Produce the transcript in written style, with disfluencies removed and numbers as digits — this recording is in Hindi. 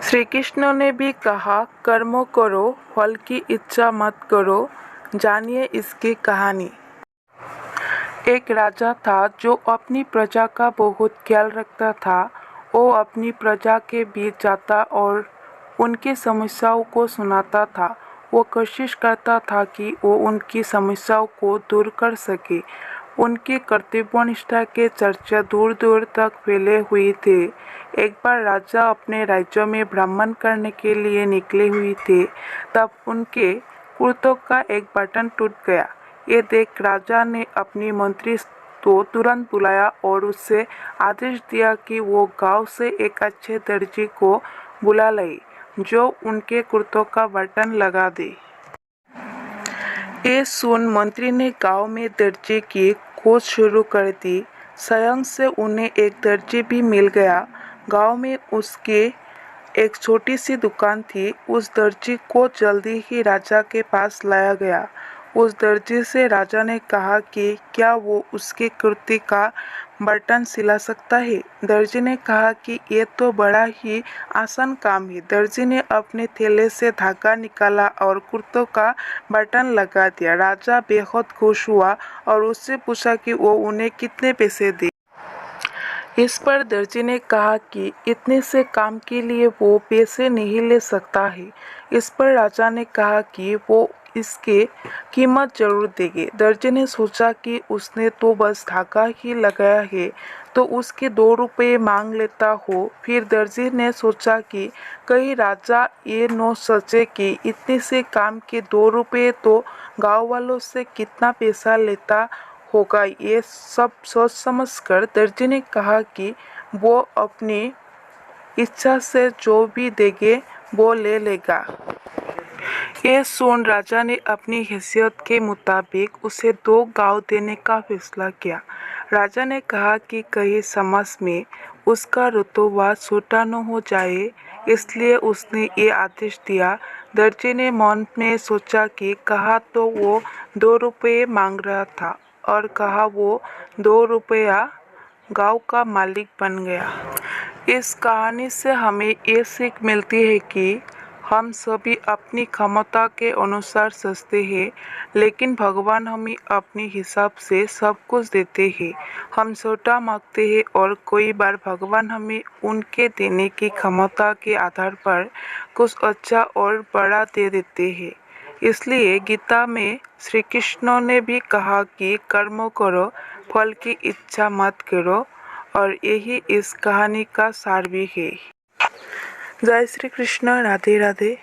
श्री कृष्ण ने भी कहा, कर्म करो, फल की इच्छा मत करो। जानिए इसकी कहानी। एक राजा था जो अपनी प्रजा का बहुत ख्याल रखता था। वो अपनी प्रजा के बीच जाता और उनकी समस्याओं को सुनाता था। वो कोशिश करता था कि वो उनकी समस्याओं को दूर कर सके। उनकी कर्तव्यनिष्ठा के चर्चा दूर दूर तक फैले हुए थे। एक बार राजा अपने राज्य में भ्रमण करने के लिए निकले हुए थे, तब उनके कुर्तों का एक बटन टूट गया। ये देख राजा ने अपनी मंत्री को तुरंत बुलाया और उससे आदेश दिया कि वो गांव से एक अच्छे दर्जी को बुला लाए, जो उनके कुर्तों का बटन लगा दे। ये सुन मंत्री ने गांव में दर्जी की खोज शुरू कर दी। स्वयं से उन्हें एक दर्जी भी मिल गया। गांव में उसके एक छोटी सी दुकान थी। उस दर्जी को जल्दी ही राजा के पास लाया गया। उस दर्जी से राजा ने कहा कि क्या वो उसके कुर्ते का बटन सिला सकता है। दर्जी ने कहा कि ये तो बड़ा ही आसान काम है। दर्जी ने अपने थैले से धागा निकाला और कुर्तों का बटन लगा दिया। राजा बेहद खुश हुआ और उससे पूछा कि वो उन्हें कितने पैसे दे। इस पर दर्जी ने कहा कि इतने से काम के लिए वो पैसे नहीं ले सकता है। इस पर राजा ने कहा कि वो इसके कीमत जरूर देंगे। दर्जी ने सोचा कि उसने तो बस धागा ही लगाया है, तो उसके 2 रुपये मांग लेता हो। फिर दर्जी ने सोचा कि कहीं राजा ये न सोचे कि इतने से काम के 2 रुपये तो गांव वालों से कितना पैसा लेता होगा। ये सब सोच समझकर दर्जी ने कहा कि वो अपनी इच्छा से जो भी देंगे वो ले लेगा। ये सुन राजा ने अपनी हैसियत के मुताबिक उसे 2 गांव देने का फैसला किया। राजा ने कहा कि कहीं समाज में उसका रुतबा छोटा न हो जाए, इसलिए उसने ये आदेश दिया। दर्जी ने मन में सोचा कि कहा तो वो 2 रुपये मांग रहा था और कहा वो 2 रुपया गांव का मालिक बन गया। इस कहानी से हमें ये सीख मिलती है कि हम सभी अपनी क्षमता के अनुसार सोचते हैं, लेकिन भगवान हमें अपने हिसाब से सब कुछ देते हैं। हम छोटा मांगते हैं और कई बार भगवान हमें उनके देने की क्षमता के आधार पर कुछ अच्छा और बड़ा दे देते हैं। इसलिए गीता में श्री कृष्ण ने भी कहा कि कर्म करो, फल की इच्छा मत करो, और यही इस कहानी का सार भी है। जय श्री कृष्ण। राधे राधे।